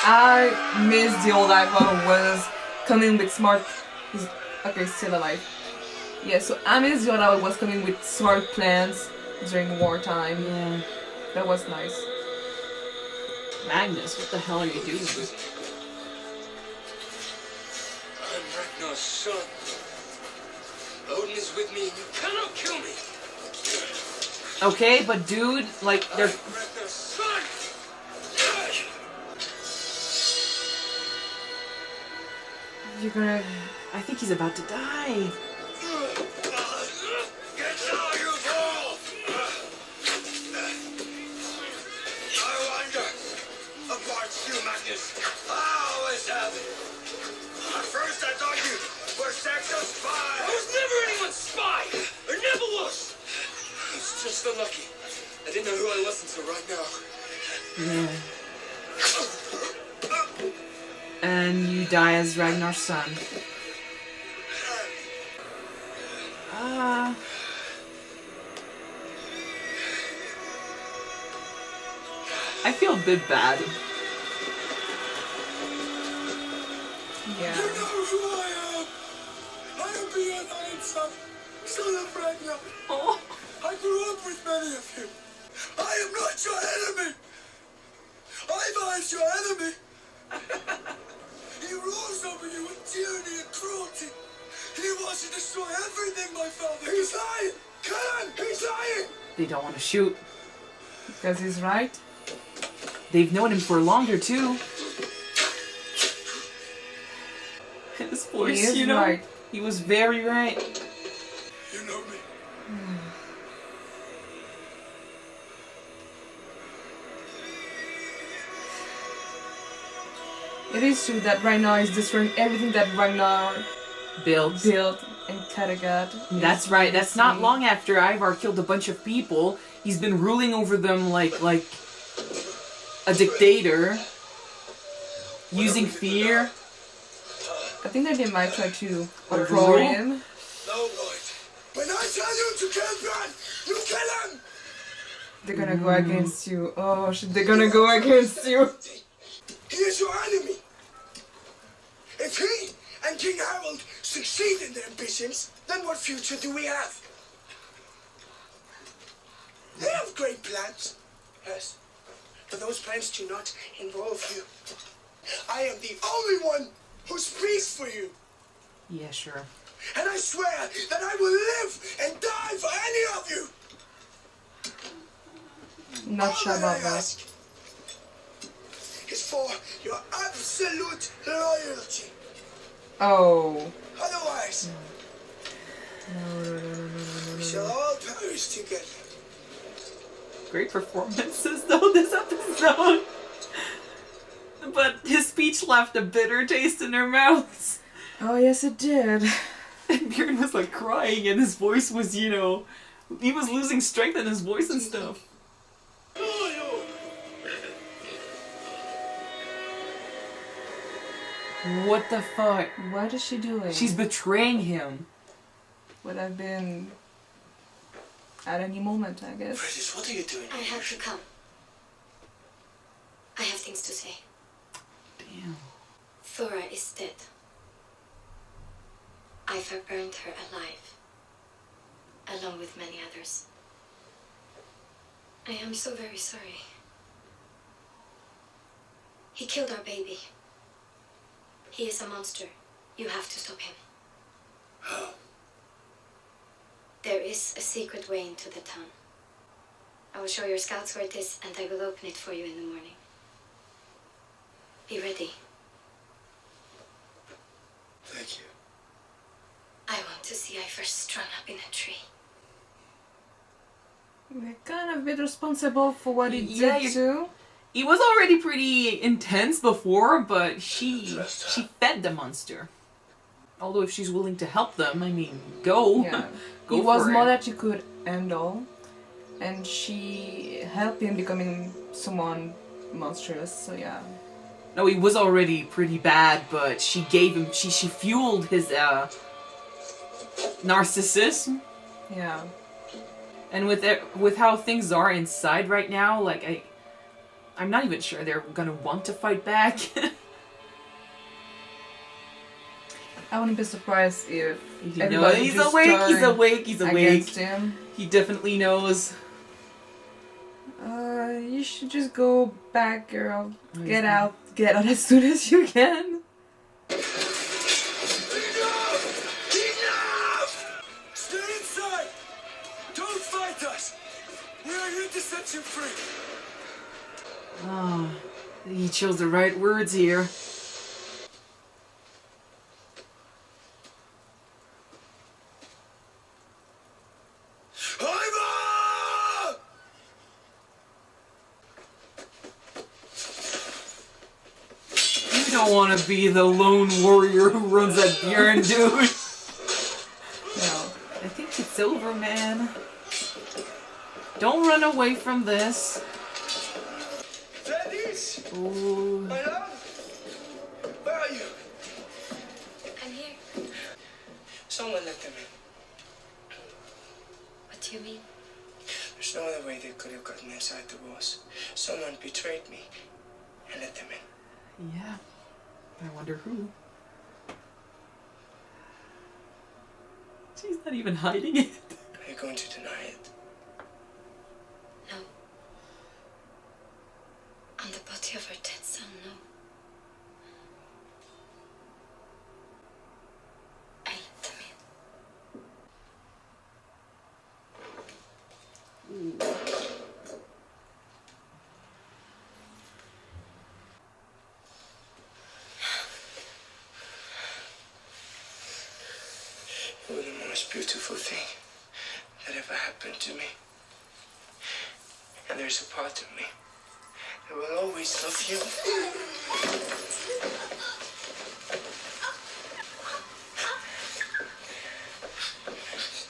I miss the old Ivar who was coming with smart... Okay, still alive. Yeah, so I miss the old Ivar who was coming with smart plans during wartime. Yeah. That was nice. Magnus, what the hell are you doing? I'm Ragnar's son. Odin is with me and you cannot kill me. Okay, but dude, like, they're... Ragnar's son! You're gonna... I think he's about to die. Get down, you fool! I wonder about you, Magnus. I always have. At first I thought you were Saxon's spy. I was never anyone's spy. I never was. I was just unlucky. I didn't know who I was until right now. Yeah. And you die as Ragnar's son. I feel a bit bad. Yeah. You know who I am. I am Bjorn. I am son of Ragnar. Oh. I grew up with many of you. I am not your enemy. Ivar is your enemy. He rules over you with tyranny and cruelty. He wants to destroy everything, my father. He's lying. Kill him. He's lying. They don't want to shoot. Because he's right. They've known him for longer too. His voice, you know, right. He was very right. You know me. It is true that Ragnar is destroying everything that Ragnar built in Kattegat. That's right. That's not long after Ivar killed a bunch of people. He's been ruling over them like a dictator, using fear. I think that they might try to Overrule overrule him. No, Lord. When I tell you to kill Bjorn, you kill him. They're gonna go against you. Oh shit, they're gonna go against you. He is your enemy. If he and King Harold succeed in their ambitions, then what future do we have? They have great plans, yes, but those plans do not involve you. I am the only one who speaks for you. Yeah, sure. And I swear that I will live and die for any of you. Not All sure that about I that. ask is for your absolute loyalty. Oh. Otherwise, we shall all perish together. Great performances though this episode. But his speech left a bitter taste in their mouths. Oh yes, it did. And Bjorn was like crying and his voice was, you know, he was losing strength in his voice and stuff. What the fuck? What is she doing? She's betraying him. Would have been at any moment, I guess. Precious, what are you doing? I have to come. I have things to say. Damn. Thora is dead. Ivar burned her alive, along with many others. I am so very sorry. He killed our baby. He is a monster. You have to stop him. How? There is a secret way into the town. I will show your scouts where it is, and I will open it for you in the morning. Be ready. Thank you. I want to see Ivar strung up in a tree. We're kind of a bit responsible for what he Yeah, did too. He was already pretty intense before, but she fed the monster. Although if she's willing to help them, I mean, go. Yeah. Go He was for more it. that she could handle, and she helped him becoming someone monstrous. So yeah. No, he was already pretty bad, but she gave him, she fueled his narcissism. Yeah. And with how things are inside right now, like I'm not even sure they're gonna want to fight back. I wouldn't be surprised if He everybody knows. He's just awake, he's turned awake, he's awake. against him. He definitely knows. You should just go back, girl. Get out as soon as you can. Enough! Stay inside! Don't fight us! We are here to set you free! Oh, he chose the right words here. Ivar! You don't want to be the lone warrior who runs that Bjorn, dude. No. I think it's over, man. Don't run away from this. Ladies! Ooh. My love! Where are you? I'm here. Someone let them in. What do you mean? There's no other way they could have gotten inside the walls. Someone betrayed me and let them in. Yeah. I wonder who. She's not even hiding it. Are you going to deny it? No. On the body of our dead son, no. I let them in. You were the most beautiful thing that ever happened to me. And there's a part of me that will always love you.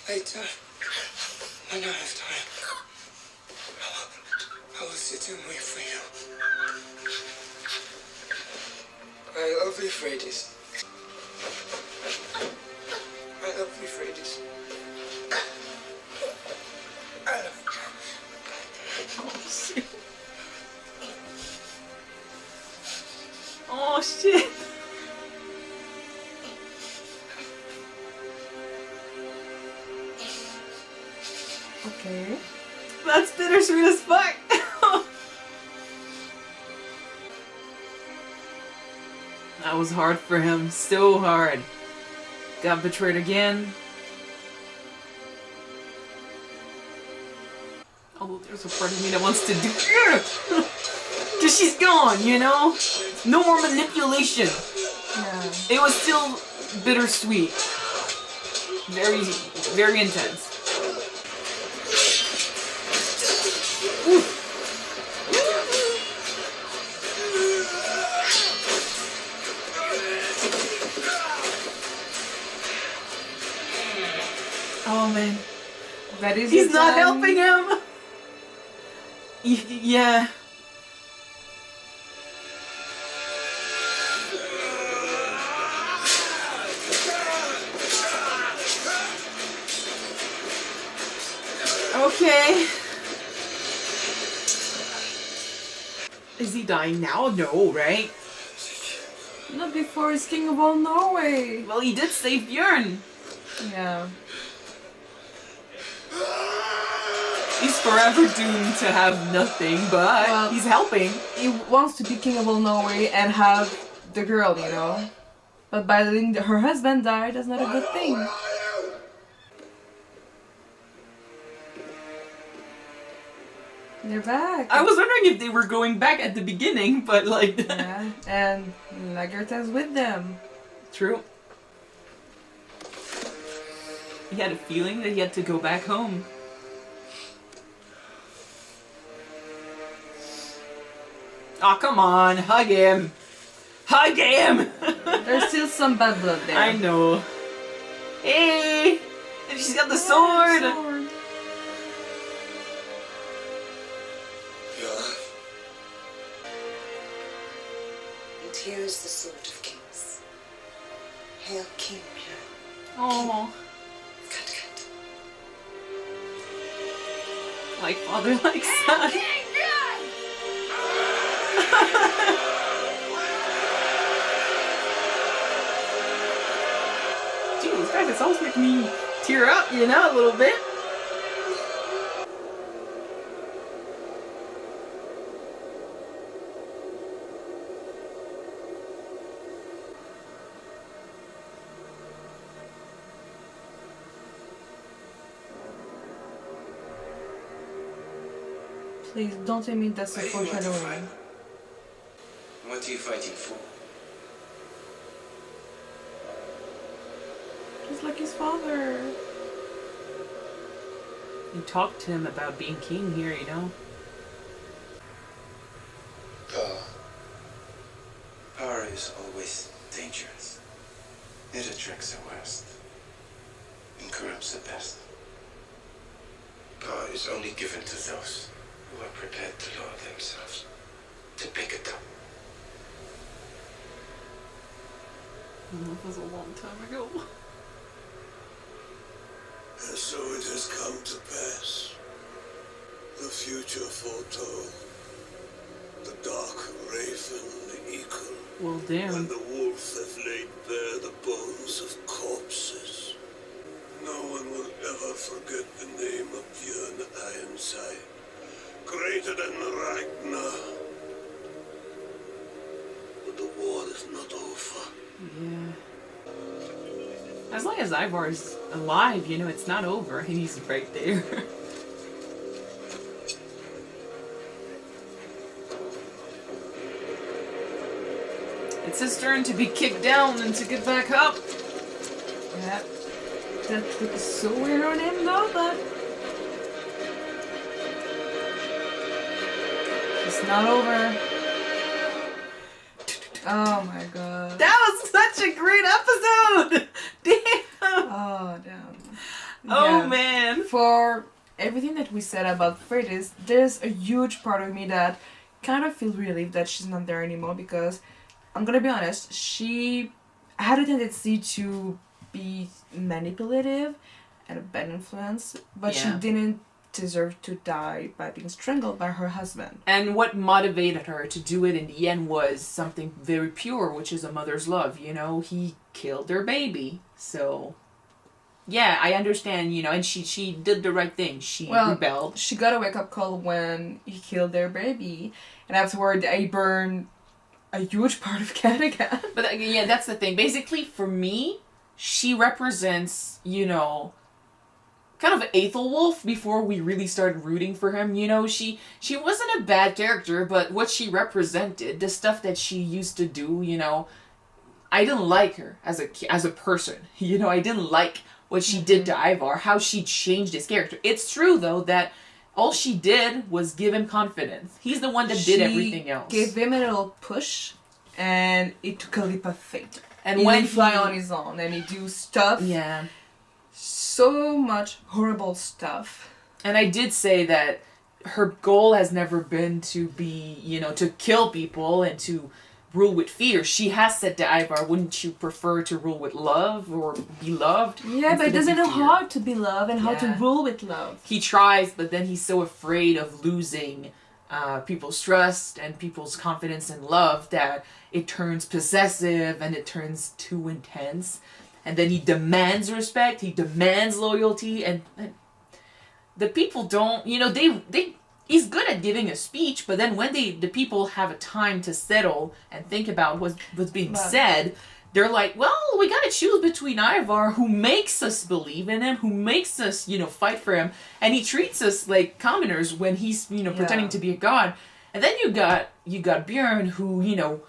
Later, when I have time, I will sit and wait for you. I love you, Fredis. I love you, Fredis. I love you. Oh shit. Okay. That's bittersweet as fuck. That was hard for him. So hard. Got betrayed again. Although there's a part of me that wants to do... Because she's gone, you know? No more manipulation. Yeah. It was still bittersweet. Very, very intense. Ooh. Oh man. That is He's the not time. helping him! Yeah. Okay. Is he dying now? No, right? Not before he's king of all Norway. Well, he did save Bjorn. Yeah. He's forever doomed to have nothing, but Well, he's helping. He wants to be king of all Norway and have the girl, you know. But by the thing that her husband died, that's not a good thing. They're back. I was wondering if they were going back at the beginning, but like... Yeah, and Lagertha's with them. True. He had a feeling that he had to go back home. Oh, come on, hug him! Hug him! There's still some bad blood there. I know. Hey! And she's got the sword! And here is the sword of kings. Hail King Bjorn. Oh, Kattegat. like father, like son. Jeez, guys, it's always making me tear up, you know, a little bit. Please don't tell me that's a Why do you want to fight? foreshadowing. What are you fighting for? He's like his father. You talked to him about being king here, you know? Power. Power is always dangerous. It attracts the worst and corrupts the best. Power is only given to those who are prepared to lower themselves, to pick it up. That was a long time ago. And so it has come to pass. The future foretold. The dark raven, the eagle, Well, and damn. the wolf have laid bare the bones of corpses. No one will ever forget the name of Bjorn Ironside, greater than Ragnar. But the war is not over. Yeah. As long as Ivar's alive, you know, it's not over. He's right there. It's his turn to be kicked down and to get back up. Yeah. That looks so weird on him though, but it's not over. Oh my god. That was such a great episode! Damn! Oh damn. Oh Yeah. man. For everything that we said about Freitas, there's a huge part of me that kind of feels relieved that she's not there anymore, because I'm gonna be honest, she had a tendency to be manipulative and a bad influence, but she Yeah. didn't deserve to die by being strangled by her husband. And what motivated her to do it in the end was something very pure, which is a mother's love. You know, he killed their baby. So, yeah, I understand, you know, and she did the right thing. She rebelled. She got a wake-up call when he killed their baby, and afterward they burned a huge part of Kattegat. But yeah, that's the thing. Basically, for me, she represents, you know, kind of Aethelwolf before we really started rooting for him. You know, she wasn't a bad character, but what she represented, the stuff that she used to do, you know, I didn't like her as a person. You know, I didn't like what she did to Ivar, how she changed his character. It's true, though, that all she did was give him confidence. He's the one that did everything else. Gave him a little push, and it took a leap of faith. And he when didn't fly on his own, and he do stuff. Yeah. So much horrible stuff. And I did say that her goal has never been to be, you know, to kill people and to rule with fear. She has said to Ivar, wouldn't you prefer to rule with love or be loved? Yeah, but he doesn't know how to be loved and how to Yeah. rule with love. He tries, but then he's so afraid of losing people's trust and people's confidence and love that it turns possessive and it turns too intense. And then he demands respect, he demands loyalty, and the people don't, you know, he's good at giving a speech, but then when the people have a time to settle and think about what's being said, they're like, well, we gotta choose between Ivar, who makes us believe in him, who makes us, you know, fight for him, and he treats us like commoners when he's, you know, pretending to be a god. And then you got Bjorn, who, you know,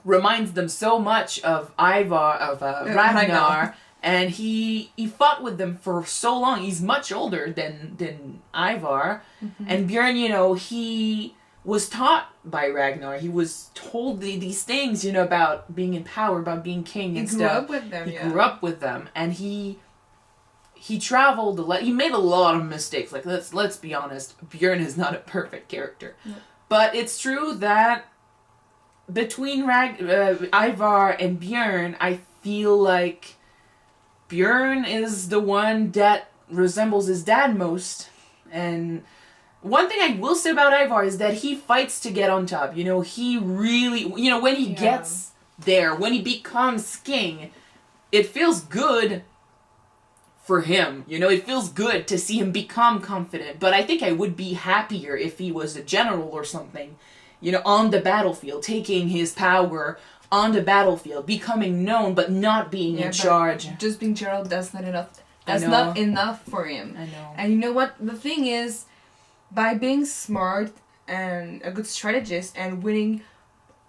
reminds them so much of Ivar, of Ragnar, and he fought with them for so long. He's much older than Ivar, and Bjorn, you know, he was taught by Ragnar. He was told these things, you know, about being in power, about being king and stuff. He grew up with them. He grew up with them, and he traveled a lot. He made a lot of mistakes. Like, let's be honest, Bjorn is not a perfect character, but it's true that between Ivar and Bjorn, I feel like Bjorn is the one that resembles his dad most, and one thing I will say about Ivar is that he fights to get on top. You know, he really, you know, when he gets there, when he becomes king, it feels good for him. You know, it feels good to see him become confident. But I think I would be happier if he was a general or something, you know, on the battlefield, taking his power on the battlefield, becoming known but not being in charge. Just being general, that's not enough. That's not enough for him. I know. And you know what? The thing is, by being smart and a good strategist and winning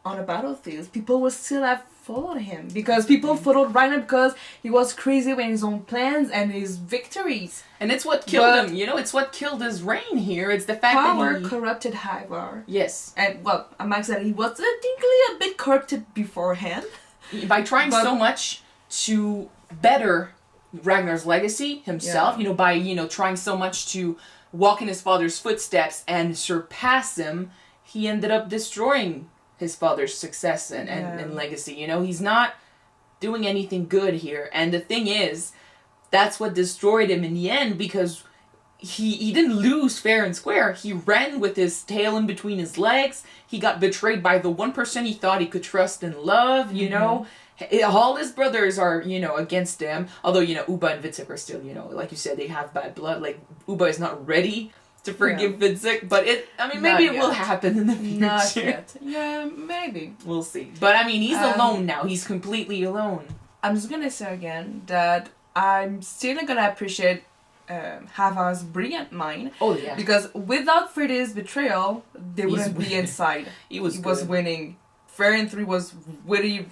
on a battlefield, people will still have followed him. Because people followed Ragnar because he was crazy with his own plans and his victories. And it's what killed him, you know? It's what killed his reign here. It's the fact that power corrupted Ivar. Yes. And, well, Max said he was technically a bit corrupted beforehand. By trying so much to better Ragnar's legacy himself, you know, by, you know, trying so much to walk in his father's footsteps and surpass him, he ended up destroying his father's success and legacy. You know, he's not doing anything good here. And the thing is, that's what destroyed him in the end, because he didn't lose fair and square. He ran with his tail in between his legs. He got betrayed by the one person he thought he could trust and love, you know. All his brothers are, you know, against him. Although, you know, Ubba and Vidsik are still, you know, like you said, they have bad blood. Like, Ubba is not ready to forgive Vidsik, but maybe it will happen in the future. Not yet. Yeah, maybe. We'll see. But, I mean, he's alone now. He's completely alone. I'm just gonna say again that I'm still gonna appreciate Havar's brilliant mind. Oh, yeah. Because without Freddy's betrayal, they wouldn't be inside. He was winning. Variant 3 was really...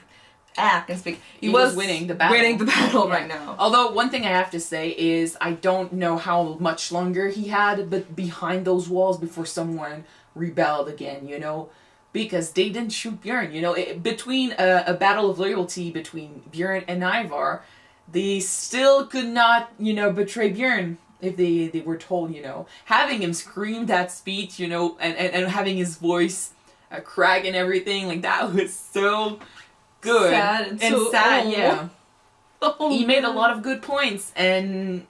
I can speak. He was winning the battle. Winning the battle right now. Although, one thing I have to say is I don't know how much longer he had but behind those walls before someone rebelled again, you know? Because they didn't shoot Bjorn, you know? Between a battle of loyalty between Bjorn and Ivar, they still could not, you know, betray Bjorn if they were told, you know. Having him scream that speech, you know, and having his voice crack and everything, like, that was so... good sad and so sad, old. yeah. He made a lot of good points, and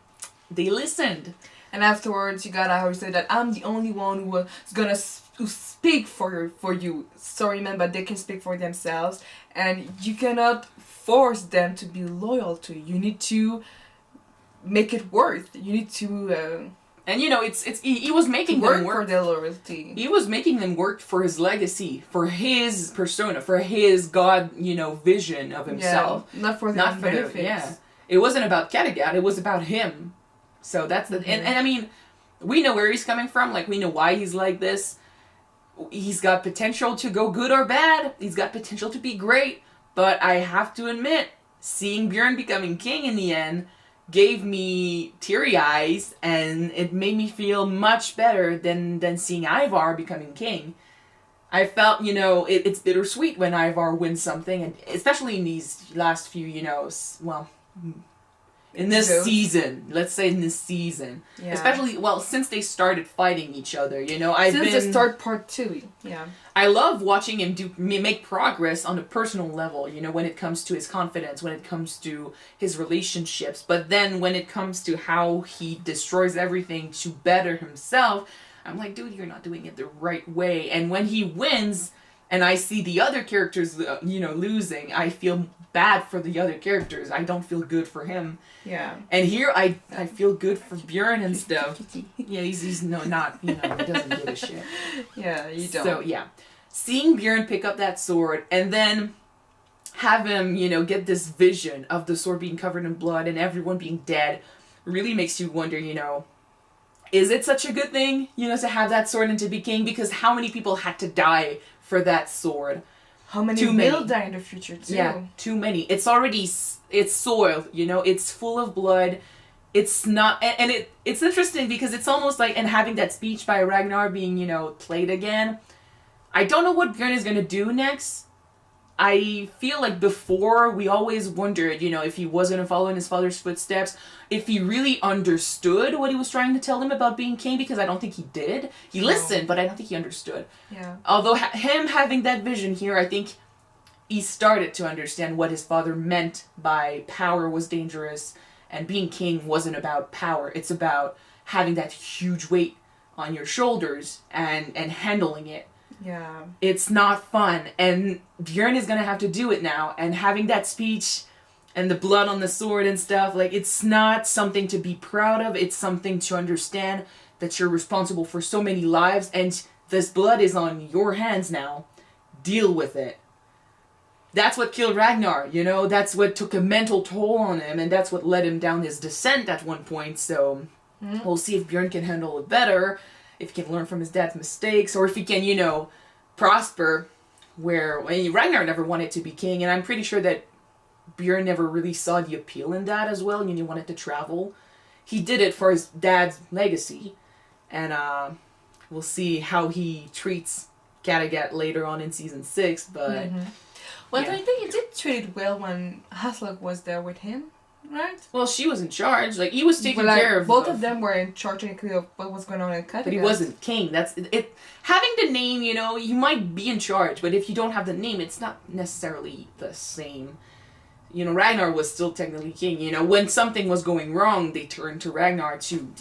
they listened. And afterwards, you got Ivar say that I'm the only one who was gonna speak for you. So remember, they can speak for themselves, and you cannot force them to be loyal to you. You need to make it worth. You need to. And you know, he was making them work for their loyalty. He was making them work for his legacy, for his persona, for his God, you know, vision of himself. Yeah, not for their benefits. Yeah, it wasn't about Kattegat. It was about him. So that's the and I mean, we know where he's coming from. Like, we know why he's like this. He's got potential to go good or bad. He's got potential to be great. But I have to admit, seeing Bjorn becoming king in the end gave me teary eyes, and it made me feel much better than seeing Ivar becoming king. I felt, you know, it's bittersweet when Ivar wins something, and especially in these last few, you know, well, in this season, let's say in this season. Yeah. Especially, well, since they started fighting each other, you know, since the start part 2, yeah. I love watching him make progress on a personal level, you know, when it comes to his confidence, when it comes to his relationships. But then when it comes to how he destroys everything to better himself, I'm like, dude, you're not doing it the right way. And when he wins, and I see the other characters, you know, losing, I feel bad for the other characters. I don't feel good for him. Yeah. And here, I feel good for Bjorn and stuff. Yeah, he's not, you know, he doesn't give a shit. Yeah, you don't. So, yeah. Seeing Bjorn pick up that sword, and then have him, you know, get this vision of the sword being covered in blood and everyone being dead, really makes you wonder, you know, is it such a good thing, you know, to have that sword and to be king? Because how many people had to die for that sword? How many will die in the future, too? Yeah, too many. It's already, it's soiled, you know, it's full of blood. It's not, and it's interesting because it's almost like, and having that speech by Ragnar being, you know, played again, I don't know what Bjorn is going to do next. I feel like before, we always wondered, you know, if he was going to follow in his father's footsteps, if he really understood what he was trying to tell him about being king, because I don't think he did. He listened, but I don't think he understood. Yeah. Although him having that vision here, I think he started to understand what his father meant by power was dangerous, and being king wasn't about power. It's about having that huge weight on your shoulders and handling it. Yeah. It's not fun. And Bjorn is going to have to do it now. And having that speech and the blood on the sword and stuff, like, it's not something to be proud of. It's something to understand that you're responsible for so many lives. And this blood is on your hands now. Deal with it. That's what killed Ragnar, you know? That's what took a mental toll on him. And that's what led him down his descent at one point. So we'll see if Bjorn can handle it better. If he can learn from his dad's mistakes, or if he can, you know, prosper, where Ragnar never wanted to be king, and I'm pretty sure that Bjorn never really saw the appeal in that as well, and he wanted to travel. He did it for his dad's legacy, and we'll see how he treats Kattegat later on in season 6, but... Well, yeah. I think he did treat it well when Haslok was there with him, right? Well, she was in charge. Like, he was taking But, like, care of... both of them were in charge of what was going on in Kattegat. But he wasn't king. That's it. Having the name, you know, you might be in charge, but if you don't have the name, it's not necessarily the same. You know, Ragnar was still technically king. You know, when something was going wrong, they turned to Ragnar to...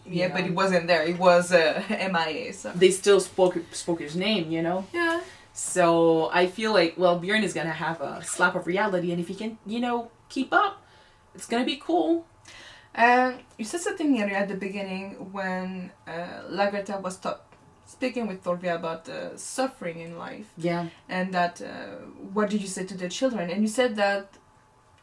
Yeah, know, but he wasn't there. He was MIA, so... They still spoke his name, you know? Yeah. So, I feel like, well, Bjorn is going to have a slap of reality, and if he can, you know, keep up, it's going to be cool. You said something earlier at the beginning when Lagertha was speaking with Thorvia about suffering in life. Yeah. And that, what did you say to the children? And you said that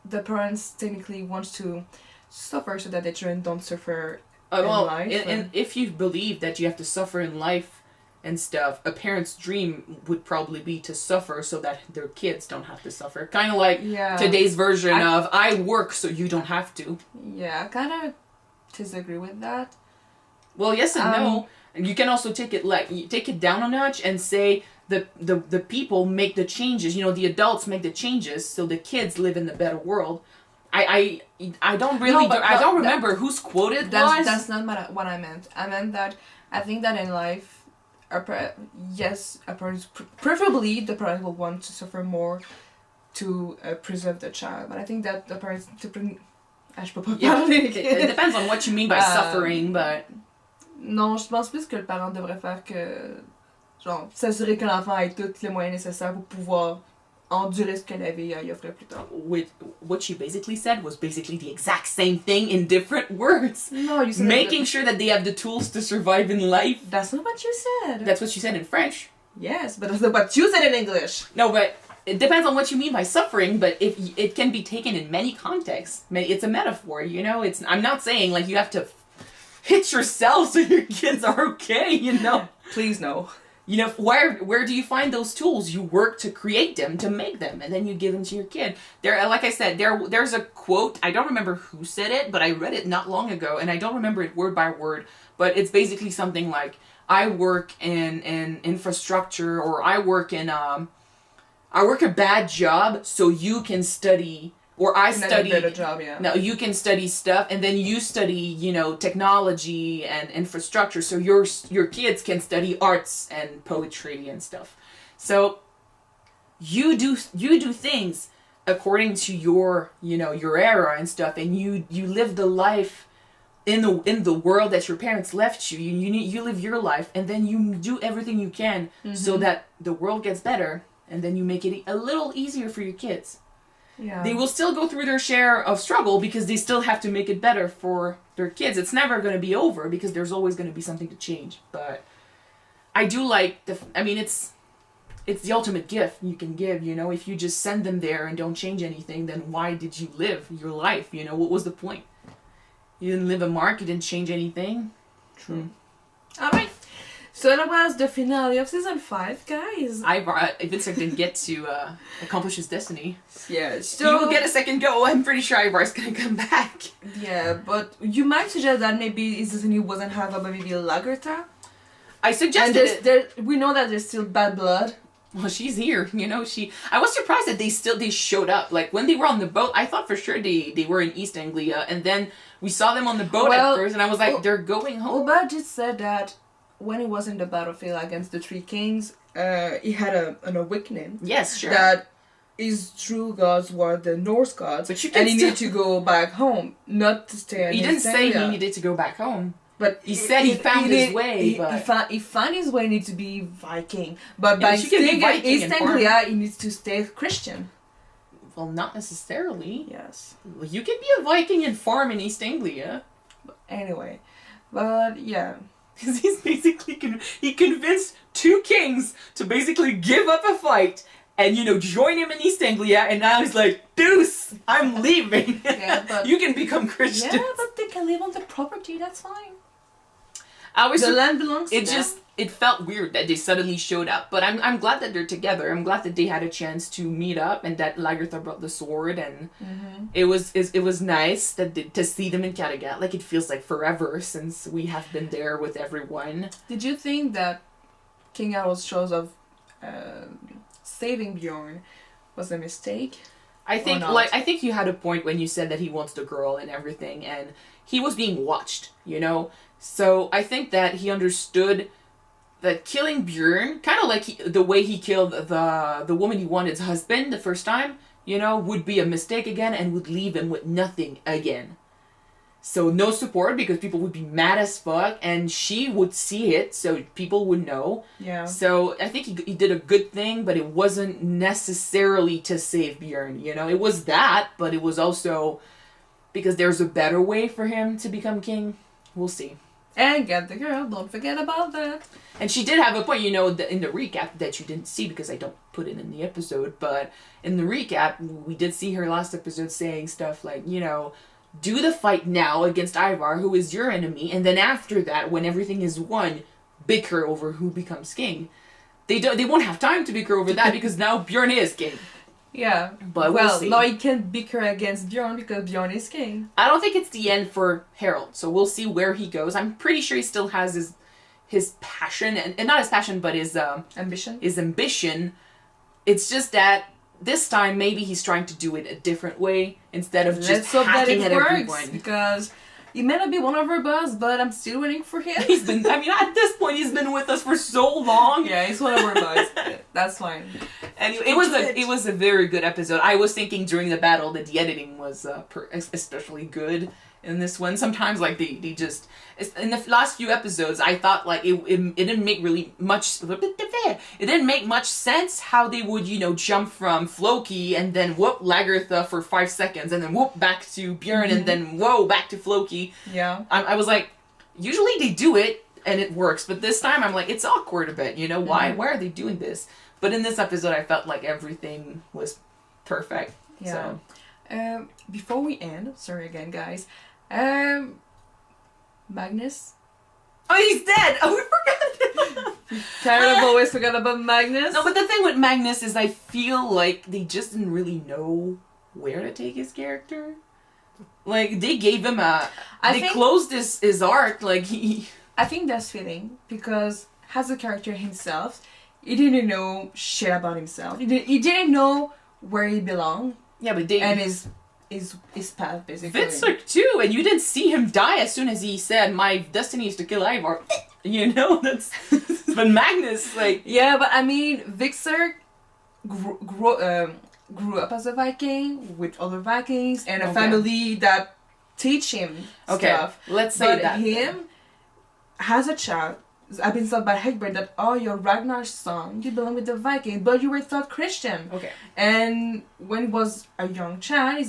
the parents technically want to suffer so that the children don't suffer in life. And if you believe that you have to suffer in life and stuff, a parent's dream would probably be to suffer so that their kids don't have to suffer. Kind of like today's version of, I work so you don't have to. Yeah, I kind of disagree with that. Well, yes and no. And you can also take it down a notch and say the people make the changes. You know, the adults make the changes so the kids live in the better world. I don't really... I don't remember whose quote it was. That's not what I meant. I meant that I think that in life, our parents, preferably the parents will want to suffer more to preserve the child. But I think that the parents... je peux pas parler. It depends on what you mean by suffering, but... Non, je pense plus que le parent devrait faire que... Genre, s'assurer que l'enfant ait tous les moyens nécessaires pour pouvoir endurer ce que la vie y offre plus tard. What she basically said was basically the exact same thing in different words. No, you said making sure that they have the tools to survive in life. That's not what you said. That's what she said in French. Yes, but that's not what you said in English. No, but it depends on what you mean by suffering, but if it can be taken in many contexts. It's a metaphor, you know? I'm not saying, like, you have to hit yourself so your kids are okay, you know? Please no. You know, where do you find those tools? You work to create them, to make them, and then you give them to your kid. Like I said, there's a quote, I don't remember who said it, but I read it not long ago, and I don't remember it word by word, but it's basically something like, I work in infrastructure, or I work a bad job so you can study, or I study... a better job, yeah. No, you can study stuff, and then you study, you know, technology and infrastructure, so your kids can study arts and poetry and stuff. So you do things according to your, you know, your era and stuff, and you live the life in the world that your parents left you. You live your life, and then you do everything you can so that the world gets better, and then you make it a little easier for your kids. Yeah. They will still go through their share of struggle because they still have to make it better for their kids. It's never going to be over because there's always going to be something to change. But I do like it's the ultimate gift you can give, you know. If you just send them there and don't change anything, then why did you live your life? You know, what was the point? You didn't live a mark, you didn't change anything. True. Alright. So that was the finale of season 5, guys. Ivar, Vincent didn't get to accomplish his destiny. Yeah, so... He will get a second go. I'm pretty sure Ivar's gonna come back. Yeah, but you might suggest that maybe his destiny wasn't Hava, but maybe Lagertha. I suggested it. We know that there's still bad blood. Well, she's here, you know. I was surprised that they showed up. Like, when they were on the boat, I thought for sure they were in East Anglia, and then we saw them on the boat at first, and I was like, they're going home. Uba just said that when he was in the battlefield against the Three Kings, he had an awakening. Yes, sure. That his true gods were the Norse gods, but you can and he needed to go back home, not to stay in He didn't say he needed to go back home. But he said he found his way, but he found his way need to be Viking. But Yeah, by she can be staying in Viking East and Anglia, he needs to stay Christian. well, not necessarily. Yes. You can be a Viking and farm in East Anglia. Anyway, but yeah. Because he's basically he convinced 2 kings to basically give up a fight and, you know, join him in East Anglia, and now he's like, deuce, I'm leaving. Yeah, but you can become Christian. yeah, but they can live on the property. That's fine. I was The land belongs to it them. just it felt weird that they suddenly showed up, but I'm glad that they're together. I'm glad that they had a chance to meet up and that Lagertha brought the sword, and it was nice that to see them in Kattegat. Like, it feels like forever since we have been there with everyone. Did you think that King Harald's choice of saving Bjorn was a mistake? I think not? I think you had a point when you said that he wants the girl and everything, and he was being watched, you know. So I think that he understood that killing Bjorn, kind of like the way he killed the woman he wanted's husband the first time, you know, would be a mistake again and would leave him with nothing again. So no support, because people would be mad as fuck, and she would see it, so people would know. Yeah. So I think he did a good thing, but it wasn't necessarily to save Bjorn, you know. It was that, but it was also because there's a better way for him to become king. We'll see. And get the girl, don't forget about that. And she did have a point, you know, in the recap that you didn't see because I don't put it in the episode, but in the recap, we did see her last episode saying stuff like, you know, do the fight now against Ivar, who is your enemy, and then after that, when everything is won, bicker over who becomes king. They won't have time to bicker over that because now Bjorn is king. Yeah. But we'll see. now he can't bicker against Bjorn because Bjorn is king. I don't think it's the end for Harold, so we'll see where he goes. I'm pretty sure he still has his passion, and not his passion, but his Ambition. His ambition. It's just that this time maybe he's trying to do it a different way instead of just Let's hope that hacking it at works, everyone. because he may not be one of our boss, but I'm still waiting for him. He's been, I mean, at this point, he's been with us for so long. Yeah, he's one of our boss. That's fine. Anyway, it was a very good episode. I was thinking during the battle that the editing was especially good in this one. Sometimes, like, they just, in the last few episodes, I thought, like, it didn't make really much, it didn't make much sense how they would, you know, jump from Floki and then whoop Lagertha for 5 seconds and then whoop back to Bjorn and then whoa back to Floki. Yeah. I was like, usually they do it and it works, but this time I'm like, it's awkward a bit, you know, why are they doing this? But in this episode, I felt like everything was perfect. Yeah. So. Before we end, sorry again, guys. Magnus. Oh, he's dead! Oh, we forgot! Kind of always forgot about Magnus. No, but the thing with Magnus is I feel like they just didn't really know where to take his character. Like, they gave him they closed his arc, like, I think that's fitting, because as a character himself, he didn't know shit about himself. He didn't know where he belonged. Yeah, but they... And his path, basically. Vincent too, and you didn't see him die as soon as he said, "My destiny is to kill Ivar." You know, that's... But Magnus, like... Yeah, but I mean, Vikser grew up as a Viking with other Vikings and a family that teach him stuff. Let's say but that. him, as a child, I've been told by Hegbert that, oh, you're Ragnar's son, you belong with the Viking, but you were thought Christian. Okay. And when he was a young child,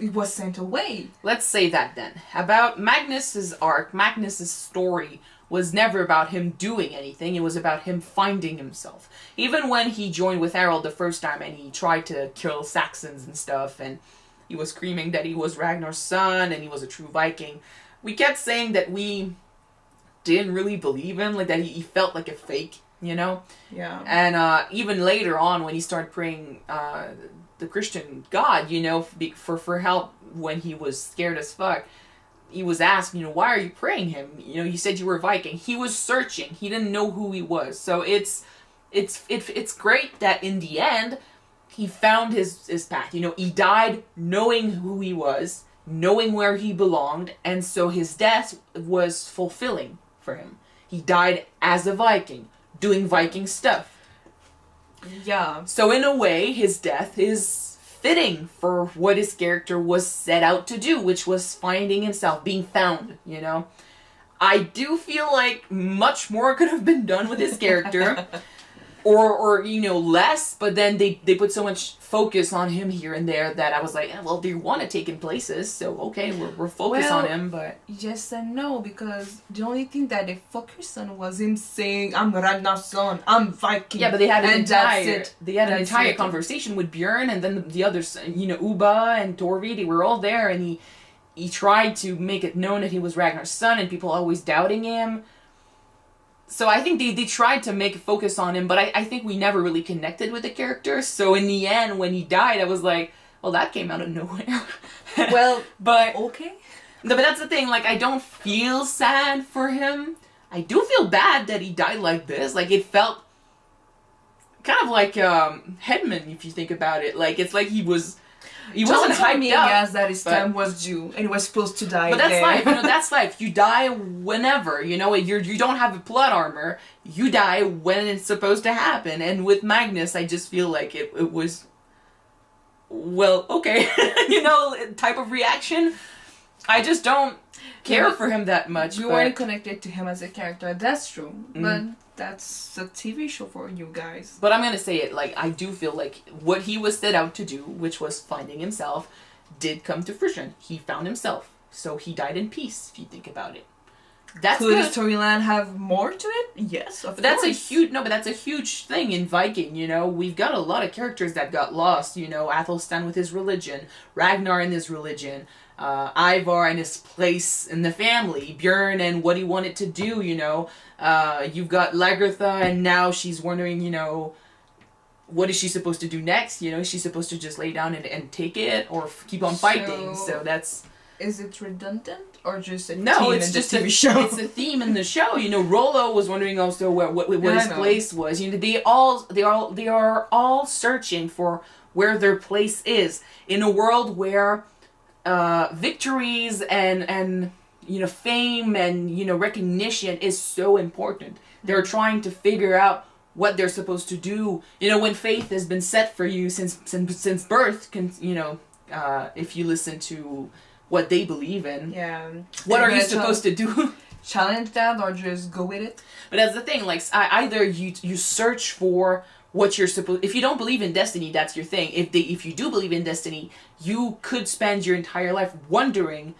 he was sent away. Let's say that then. About Magnus's arc, Magnus's story was never about him doing anything. It was about him finding himself. Even when he joined with Harold the first time and he tried to kill Saxons and stuff, and he was screaming that he was Ragnar's son and he was a true Viking, we kept saying that we didn't really believe him, like that he felt like a fake, you know? Yeah. And even later on when he started praying the Christian God, you know, for help when he was scared as fuck, he was asked, you know, why are you praying him? You know, you said you were a Viking. He was searching. He didn't know who he was. So it's great that in the end he found his path. You know, he died knowing who he was, knowing where he belonged, and so his death was fulfilling for him. He died as a Viking, doing Viking stuff. Yeah. So in a way, his death is fitting for what his character was set out to do, which was finding himself, being found, you know. I do feel like much more could have been done with his character. Or you know, less, but then they put so much focus on him here and there that I was like, well, they want to take him places, so okay, we're focused on him, but... Yes and no, because the only thing that they focused on was him saying, I'm Ragnar's son, I'm Viking. Yeah, but they had an entire entire conversation with Bjorn, and then the others, you know, Uba and Torvi, they were all there, and he tried to make it known that he was Ragnar's son, and people always doubting him. So I think they tried to make a focus on him, but I think we never really connected with the character. So in the end, when he died, I was like, well, that came out of nowhere. Well, but okay. No, but that's the thing. Like, I don't feel sad for him. I do feel bad that he died like this. Like, it felt kind of like Hedman, if you think about it. Like, it's like he wasn't hyped up. Yes, that his time was due, and he was supposed to die. But that's there. life, you know. That's life. You die whenever, you know. You don't have a plot armor. You die when it's supposed to happen. And with Magnus, I just feel like it was, well, okay, you know, type of reaction. I just don't care for him that much. We weren't connected to him as a character. That's true, but that's a TV show for you guys. But I'm gonna say it, like, I do feel like what he was set out to do, which was finding himself, did come to fruition. He found himself, so he died in peace. If you think about it, that's Could good. the storyline have more to it? Yes, of But that's course. but that's a huge thing in Viking. You know, we've got a lot of characters that got lost. You know, Athelstan with his religion, Ragnar and his religion. Ivar and his place in the family, Bjorn and what he wanted to do, you know. You've got Lagertha, and now she's wondering, you know, what is she supposed to do next? You know, is she supposed to just lay down and take it, or keep on fighting? So that's... Is it redundant, or just a no, theme it's in just the TV show? It's a theme in the show. You know, Rollo was wondering also what his place was. You know, they are all searching for where their place is in a world where victories and you know, fame and, you know, recognition is so important. They're trying to figure out what they're supposed to do. You know, when faith has been set for you since birth, you know, if you listen to what they believe in, what are you supposed to do? Challenge that, or just go with it? But that's the thing. Like, either you search for what you're supposed... If you don't believe in destiny, that's your thing. If you do believe in destiny, you could spend your entire life wondering,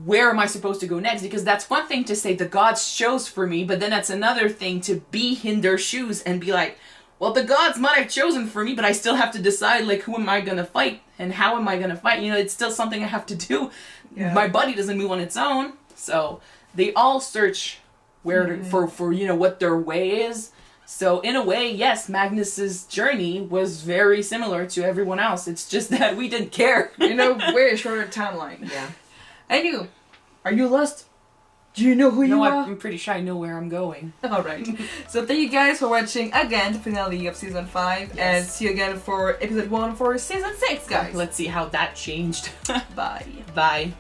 where am I supposed to go next? Because that's one thing to say the gods chose for me, but then that's another thing to be in their shoes and be like, well, the gods might have chosen for me, but I still have to decide, like, who am I gonna fight and how am I gonna fight? You know, it's still something I have to do. Yeah. My body doesn't move on its own. So they all search for you know, what their way is. So in a way, yes, Magnus's journey was very similar to everyone else. It's just that we didn't care. You know, very shorter timeline. Yeah. And you, are you lost? Do you know who you are? I'm pretty sure I know where I'm going. Alright. So thank you guys for watching again the finale of season 5. Yes. And see you again for episode 1 for season 6, guys. Let's see how that changed. Bye. Bye.